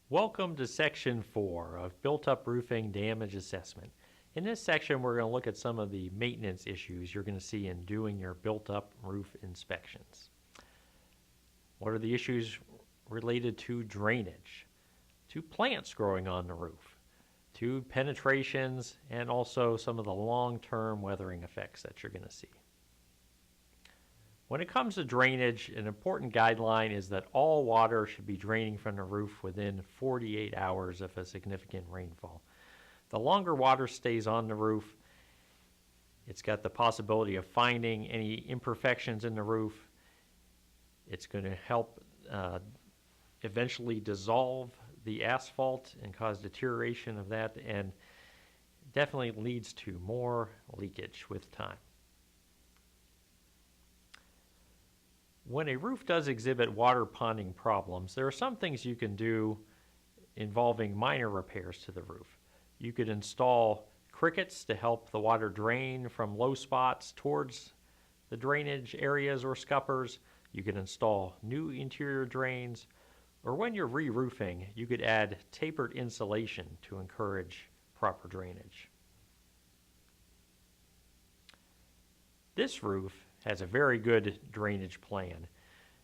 Welcome to Section 4 of Built-Up Roofing Damage Assessment. In this section, we're going to look at some of the maintenance issues you're going to see in doing your built-up roof inspections. What are the issues related to drainage, to plants growing on the roof, to penetrations, and also some of the long-term weathering effects that you're going to see. When it comes to drainage, an important guideline is that all water should be draining from the roof within 48 hours of a significant rainfall. The longer water stays on the roof, it's got the possibility of finding any imperfections in the roof. It's going to help eventually dissolve the asphalt and cause deterioration of that, and definitely leads to more leakage with time. When a roof does exhibit water ponding problems, there are some things you can do involving minor repairs to the roof. You could install crickets to help the water drain from low spots towards the drainage areas or scuppers. You could install new interior drains, or when you're re-roofing, you could add tapered insulation to encourage proper drainage. This roof has a very good drainage plan.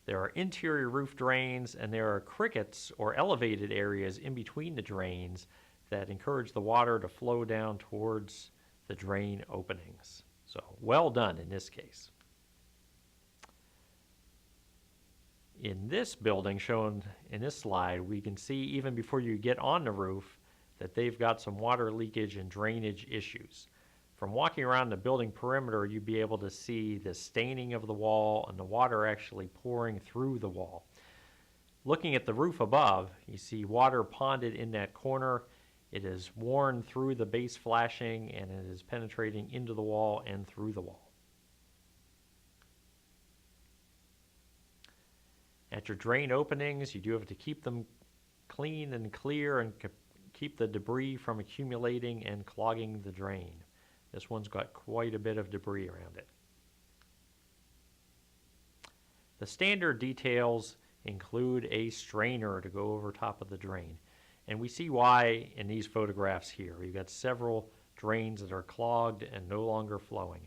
There are interior roof drains, and there are crickets or elevated areas in between the drains that encourage the water to flow down towards the drain openings. So well done in this case. In this building shown in this slide, we can see even before you get on the roof that they've got some water leakage and drainage issues. From walking around the building perimeter, you'd be able to see the staining of the wall and the water actually pouring through the wall. Looking at the roof above, you see water ponded in that corner. It is worn through the base flashing, and it is penetrating into the wall and through the wall. At your drain openings, you do have to keep them clean and clear and keep the debris from accumulating and clogging the drain. This one's got quite a bit of debris around it. The standard details include a strainer to go over top of the drain. And we see why in these photographs here. We've got several drains that are clogged and no longer flowing.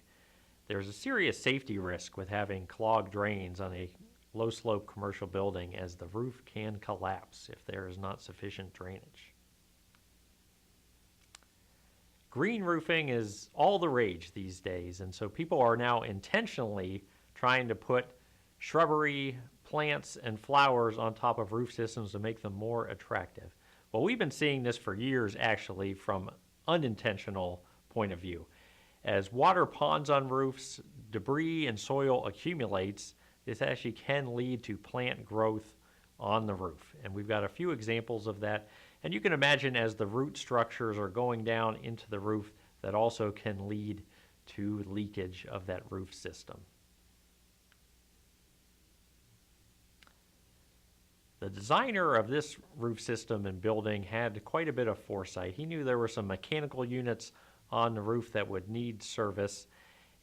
There's a serious safety risk with having clogged drains on a low-slope commercial building, as the roof can collapse if there is not sufficient drainage. Green roofing is all the rage these days, and so people are now intentionally trying to put shrubbery, plants, and flowers on top of roof systems to make them more attractive. Well, we've been seeing this for years, actually, from unintentional point of view. As water ponds on roofs, debris and soil accumulates. This actually can lead to plant growth on the roof, and we've got a few examples of that. And you can imagine as the root structures are going down into the roof, that also can lead to leakage of that roof system. The designer of this roof system and building had quite a bit of foresight. He knew there were some mechanical units on the roof that would need service,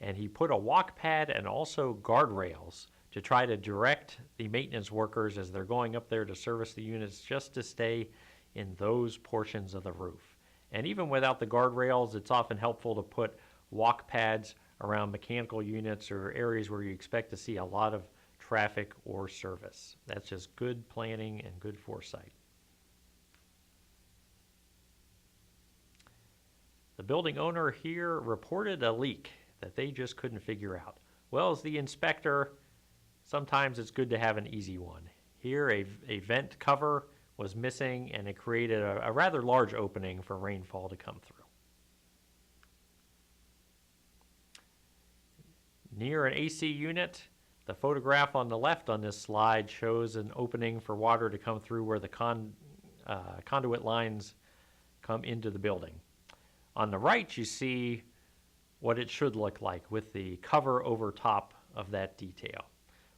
and he put a walk pad and also guardrails to try to direct the maintenance workers as they're going up there to service the units, just to stay in those portions of the roof. And even without the guardrails, it's often helpful to put walk pads around mechanical units or areas where you expect to see a lot of traffic or service. That's just good planning and good foresight. The building owner here reported a leak that they just couldn't figure out. Well, as the inspector, sometimes it's good to have an easy one. Here, a vent cover was missing, and it created a rather large opening for rainfall to come through. Near an AC unit, the photograph on the left on this slide shows an opening for water to come through where the conduit lines come into the building. On the right, you see what it should look like with the cover over top of that detail.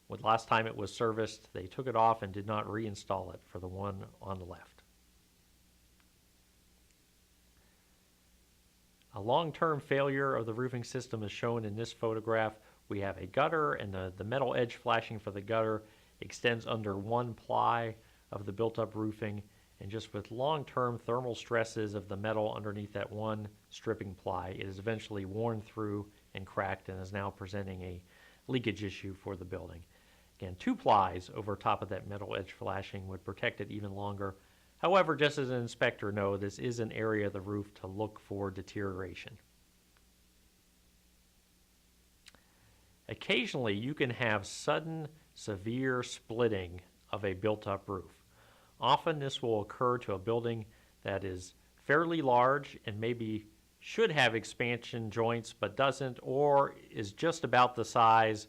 When last time it was serviced, they took it off and did not reinstall it for the one on the left. A long-term failure of the roofing system is shown in this photograph. We have a gutter, and the metal edge flashing for the gutter extends under one ply of the built-up roofing, And just with long-term thermal stresses of the metal underneath that one stripping ply, it is eventually worn through and cracked and is now presenting a leakage issue for the building. Again, 2 plies over top of that metal edge flashing would protect it even longer. However, just as an inspector knows, this is an area of the roof to look for deterioration. Occasionally, you can have sudden, severe splitting of a built-up roof. Often this will occur to a building that is fairly large and maybe should have expansion joints but doesn't, or is just about the size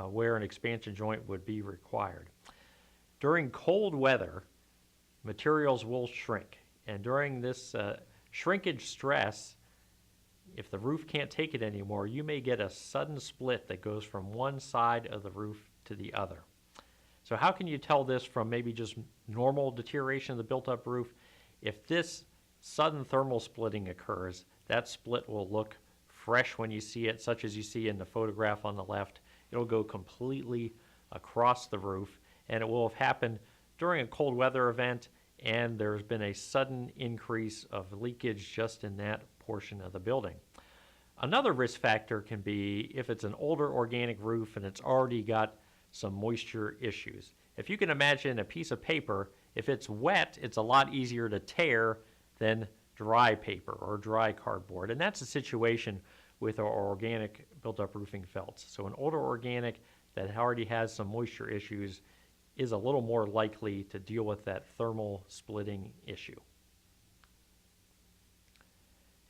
where an expansion joint would be required. During cold weather, materials will shrink, and during this shrinkage stress, if the roof can't take it anymore, you may get a sudden split that goes from one side of the roof to the other. So how can you tell this from maybe just normal deterioration of the built-up roof? If this sudden thermal splitting occurs, that split will look fresh when you see it, such as you see in the photograph on the left. It'll go completely across the roof, and it will have happened during a cold weather event, and there's been a sudden increase of leakage just in that portion of the building. Another risk factor can be if it's an older organic roof and it's already got some moisture issues. If you can imagine a piece of paper, if it's wet, it's a lot easier to tear than dry paper or dry cardboard. And that's the situation with our organic built-up roofing felts. So an older organic that already has some moisture issues is a little more likely to deal with that thermal splitting issue.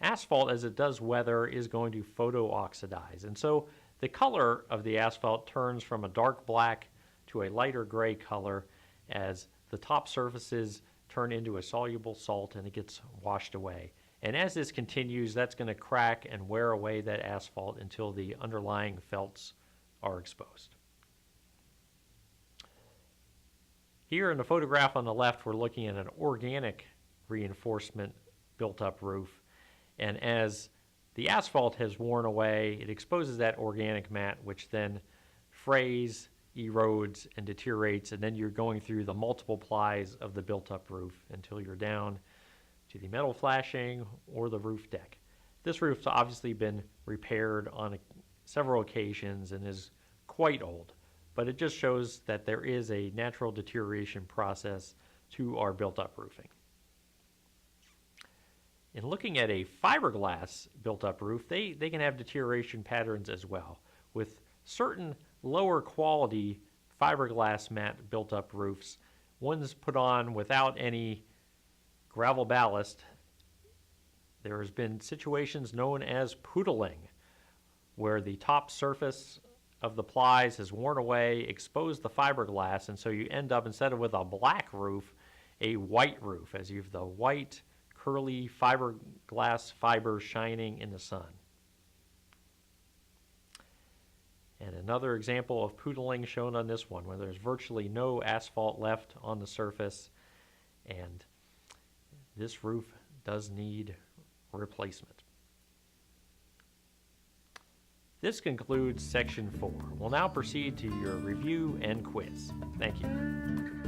Asphalt, as it does weather, is going to photo-oxidize. And so the color of the asphalt turns from a dark black to a lighter gray color as the top surfaces turn into a soluble salt and it gets washed away. And as this continues, that's going to crack and wear away that asphalt until the underlying felts are exposed. Here in the photograph on the left, we're looking at an organic reinforcement built-up roof. And as the asphalt has worn away, it exposes that organic mat, which then frays, erodes, and deteriorates, and then you're going through the multiple plies of the built-up roof until you're down to the metal flashing or the roof deck. This roof's obviously been repaired on several occasions and is quite old, but it just shows that there is a natural deterioration process to our built-up roofing. In looking at a fiberglass built-up roof, they can have deterioration patterns as well. With certain lower quality fiberglass mat built-up roofs, ones put on without any gravel ballast, there has been situations known as poodling, where the top surface of the plies has worn away, exposed the fiberglass, and so you end up, instead of with a black roof, a white roof, as you have the white curly fiberglass fibers shining in the sun. And another example of poodling shown on this one, where there's virtually no asphalt left on the surface, and this roof does need replacement. This concludes Section 4. We'll now proceed to your review and quiz. Thank you.